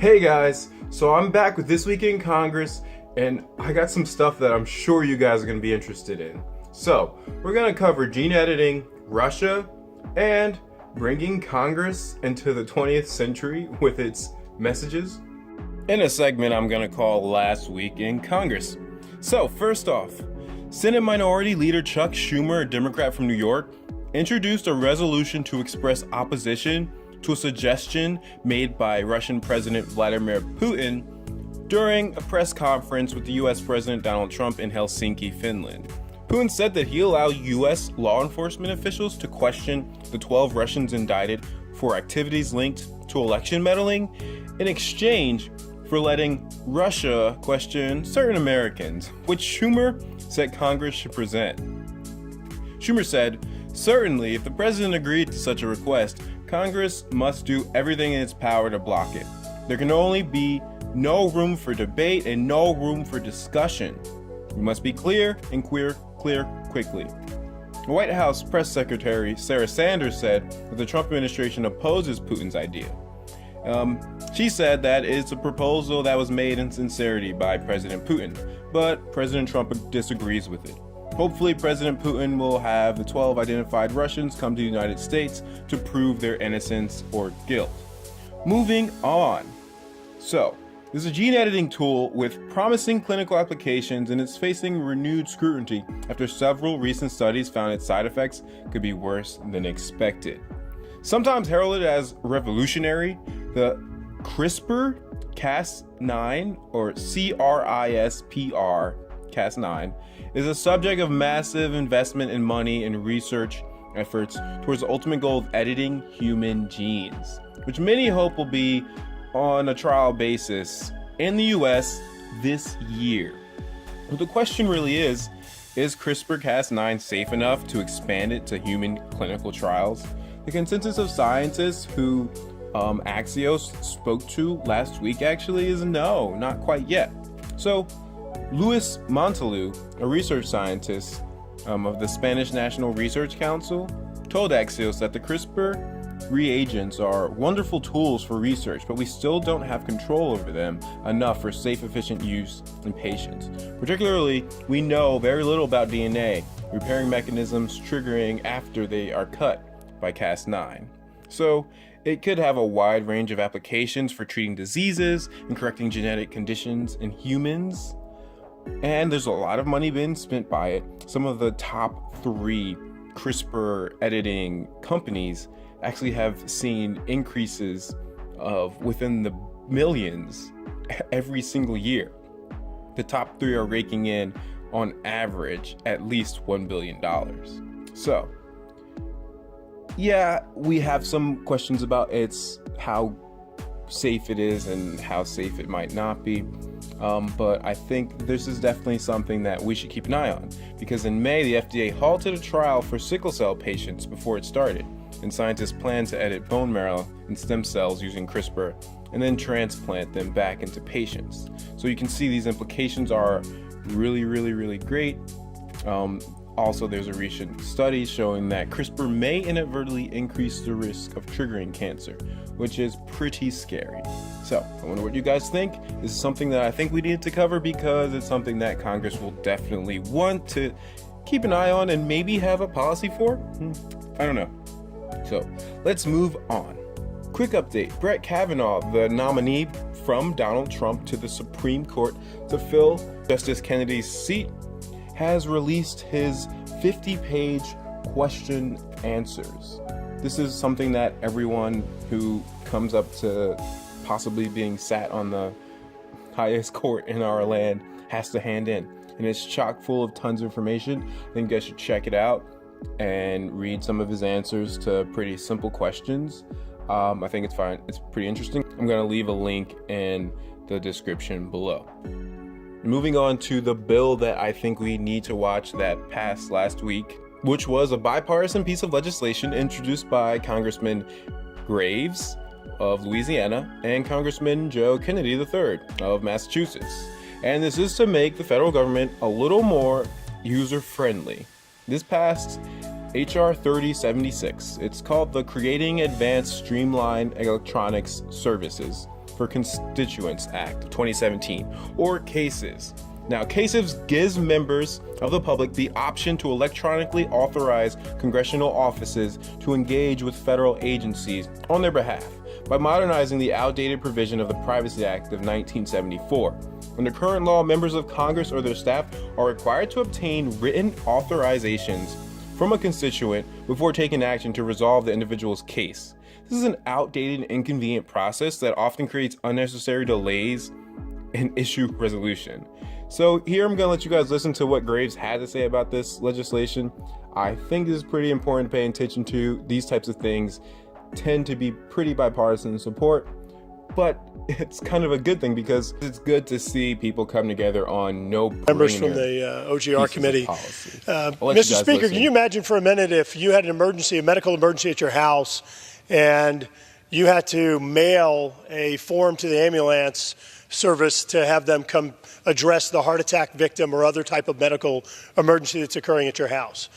Hey guys, so I'm back with This Week in Congress, and I got some stuff that I'm sure you guys are going to be interested in. So, we're going to cover gene editing, Russia, and bringing Congress into the 20th century with its messages. In a segment I'm going to call Last Week in Congress. So, first off, Senate Minority Leader Chuck Schumer, a Democrat from New York, introduced a resolution to express opposition to a suggestion made by Russian President Vladimir Putin during a press conference with the US President Donald Trump in Helsinki, Finland. Putin said that he allowed US law enforcement officials to question the 12 Russians indicted for activities linked to election meddling in exchange for letting Russia question certain Americans, which Schumer said Congress should present. Schumer said, "Certainly, if the president agreed to such a request, Congress must do everything in its power to block it. There can only be no room for debate and no room for discussion. We must be clear and clear quickly." The White House press secretary Sarah Sanders said that the Trump administration opposes Putin's idea. She said that it's a proposal that was made in sincerity by President Putin, but President Trump disagrees with it. Hopefully, President Putin will have the 12 identified Russians come to the United States to prove their innocence or guilt. Moving on. So, this is a gene editing tool with promising clinical applications, and it's facing renewed scrutiny after several recent studies found its side effects could be worse than expected. Sometimes heralded as revolutionary, the CRISPR-Cas9, or CRISPR-Cas9, is a subject of massive investment in money and research efforts towards the ultimate goal of editing human genes, which many hope will be on a trial basis in the US this year. But the question really is CRISPR-Cas9 safe enough to expand it to human clinical trials? The consensus of scientists who Axios spoke to last week actually is no, not quite yet. So, Luis Montalú, a research scientist of the Spanish National Research Council, told Axios that the CRISPR reagents are wonderful tools for research, but we still don't have control over them enough for safe, efficient use in patients. Particularly, we know very little about DNA, repairing mechanisms triggering after they are cut by Cas9. So, it could have a wide range of applications for treating diseases and correcting genetic conditions in humans. And there's a lot of money being spent by it. Some of the top 3 CRISPR editing companies actually have seen increases of within the millions every single year. The top 3 are raking in, on average, at least $1 billion. So, yeah, we have some questions about how safe it is and how safe it might not be. But I think this is definitely something that we should keep an eye on, because in May, the FDA halted a trial for sickle cell patients before it started, and scientists plan to edit bone marrow and stem cells using CRISPR and then transplant them back into patients. So you can see these implications are really great. Also, there's a recent study showing that CRISPR may inadvertently increase the risk of triggering cancer, which is pretty scary. So, I wonder what you guys think. This is something that I think we need to cover because it's something that Congress will definitely want to keep an eye on and maybe have a policy for. I don't know. So, let's move on. Quick update. Brett Kavanaugh, the nominee from Donald Trump to the Supreme Court to fill Justice Kennedy's seat, has released his 50-page question answers. This is something that everyone who comes up to possibly being sat on the highest court in our land has to hand in. And it's chock full of tons of information. I think you guys should check it out and read some of his answers to pretty simple questions. I think it's fine. It's pretty interesting. I'm going to leave a link in the description below. Moving on to the bill that I think we need to watch that passed last week, which was a bipartisan piece of legislation introduced by Congressman Graves of Louisiana and Congressman Joe Kennedy III of Massachusetts. And this is to make the federal government a little more user-friendly. This passed HR 3076. It's called the Creating Advanced Streamlined Electronics Services for for Constituents Act of 2017, or CASES. Now, CASES gives members of the public the option to electronically authorize congressional offices to engage with federal agencies on their behalf by modernizing the outdated provision of the Privacy Act of 1974. Under current law, members of Congress or their staff are required to obtain written authorizations from a constituent before taking action to resolve the individual's case. This is an outdated and inconvenient process that often creates unnecessary delays in issue resolution. So here I'm going to let you guys listen to what Graves had to say about this legislation. I think this is pretty important to pay attention to. These types of things tend to be pretty bipartisan support, but it's kind of a good thing because it's good to see people come together on no-brainer members from the OGR committee. Mr. Speaker, can you imagine for a minute if you had an emergency, a medical emergency at your house, and you had to mail a form to the ambulance service to have them come address the heart attack victim or other type of medical emergency that's occurring at your house?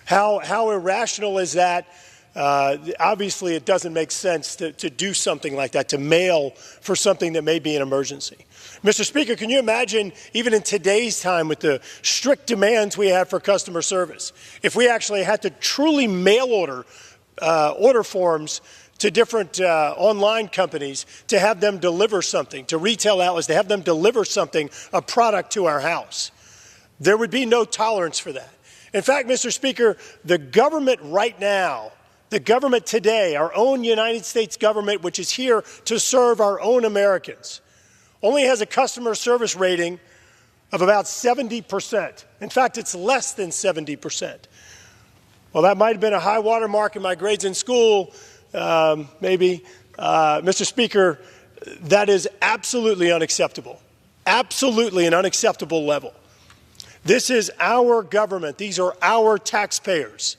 How irrational is that? Obviously, it doesn't make sense to do something like that, to mail for something that may be an emergency. Mr. Speaker, can you imagine, even in today's time with the strict demands we have for customer service, if we actually had to truly mail order forms to different online companies to have them deliver something, to retail outlets, to have them deliver something, a product to our house? There would be no tolerance for that. In fact, Mr. Speaker, the government right now, the government today, our own United States government, which is here to serve our own Americans, only has a customer service rating of about 70%. In fact, it's less than 70%. Well, that might have been a high water mark in my grades in school, maybe. Mr. Speaker, that is absolutely unacceptable. Absolutely an unacceptable level. This is our government. These are our taxpayers.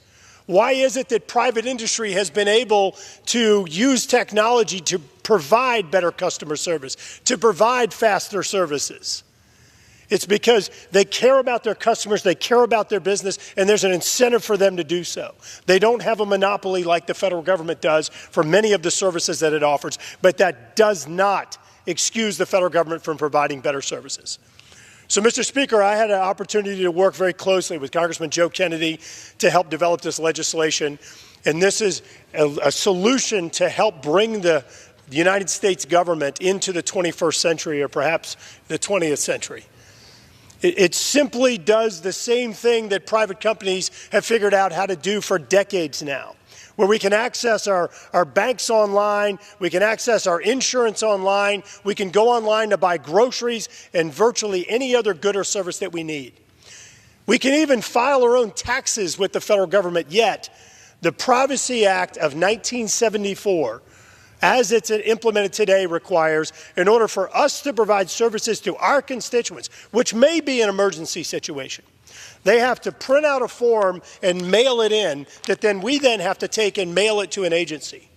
Why is it that private industry has been able to use technology to provide better customer service, to provide faster services? It's because they care about their customers, they care about their business, and there's an incentive for them to do so. They don't have a monopoly like the federal government does for many of the services that it offers, but that does not excuse the federal government from providing better services. So, Mr. Speaker, I had an opportunity to work very closely with Congressman Joe Kennedy to help develop this legislation, and this is a solution to help bring the United States government into the 21st century or perhaps the 20th century. It simply does the same thing that private companies have figured out how to do for decades now, where we can access our banks online, we can access our insurance online, we can go online to buy groceries and virtually any other good or service that we need. We can even file our own taxes with the federal government, yet the Privacy Act of 1974, as it's implemented today, requires, in order for us to provide services to our constituents, which may be an emergency situation, they have to print out a form and mail it in that then we then have to take and mail it to an agency.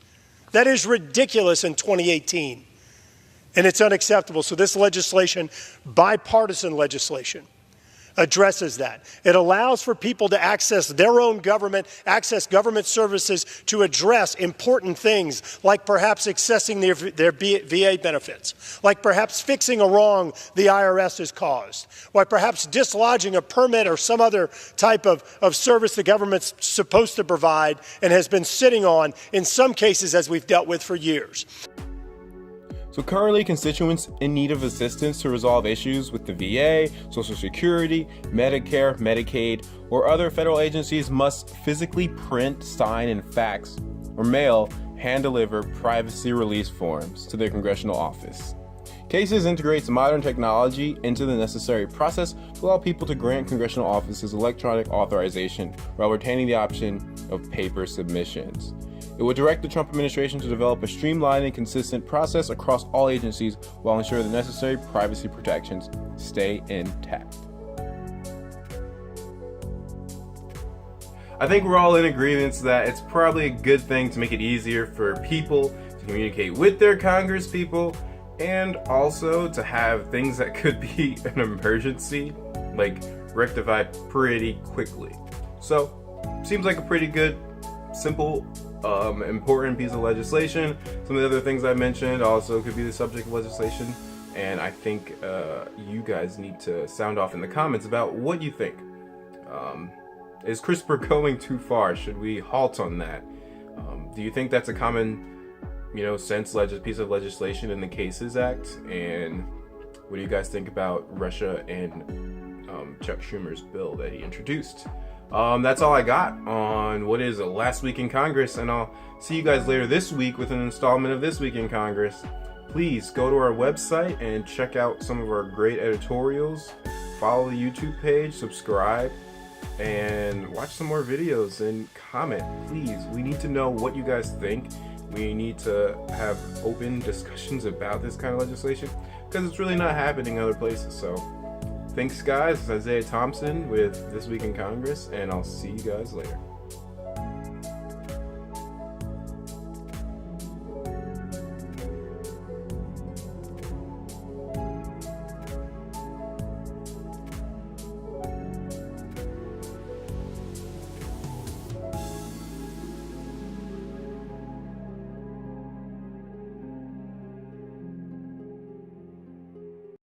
That is ridiculous in 2018, and it's unacceptable. So this legislation, bipartisan legislation, addresses that. It allows for people to access their own government, access government services to address important things like perhaps accessing their VA benefits, like perhaps fixing a wrong the IRS has caused, like perhaps dislodging a permit or some other type of service the government's supposed to provide and has been sitting on, in some cases, as we've dealt with for years. So currently, constituents in need of assistance to resolve issues with the VA, Social Security, Medicare, Medicaid, or other federal agencies must physically print, sign, and fax or mail hand-deliver privacy release forms to their congressional office. CASES integrates modern technology into the necessary process to allow people to grant congressional offices electronic authorization while retaining the option of paper submissions. It would direct the Trump administration to develop a streamlined and consistent process across all agencies while ensuring the necessary privacy protections stay intact. I think we're all in agreement that it's probably a good thing to make it easier for people to communicate with their congresspeople and also to have things that could be an emergency, like, rectified pretty quickly. So, seems like a pretty good, simple important piece of legislation. Some of the other things I mentioned also could be the subject of legislation, and I think you guys need to sound off in the comments about what you think. Is CRISPR going too far? Should we halt on that? Do you think that's a common, sense piece of legislation in the Cases Act? And what do you guys think about Russia and Chuck Schumer's bill that he introduced? That's all I got on what is Last Week in Congress, and I'll see you guys later this week with an installment of This Week in Congress. Please go to our website and check out some of our great editorials. Follow the YouTube page, subscribe, and watch some more videos and comment. Please, we need to know what you guys think. We need to have open discussions about this kind of legislation because it's really not happening in other places. So thanks, guys. It's Iziah Thompson with This Week in Congress, and I'll see you guys later.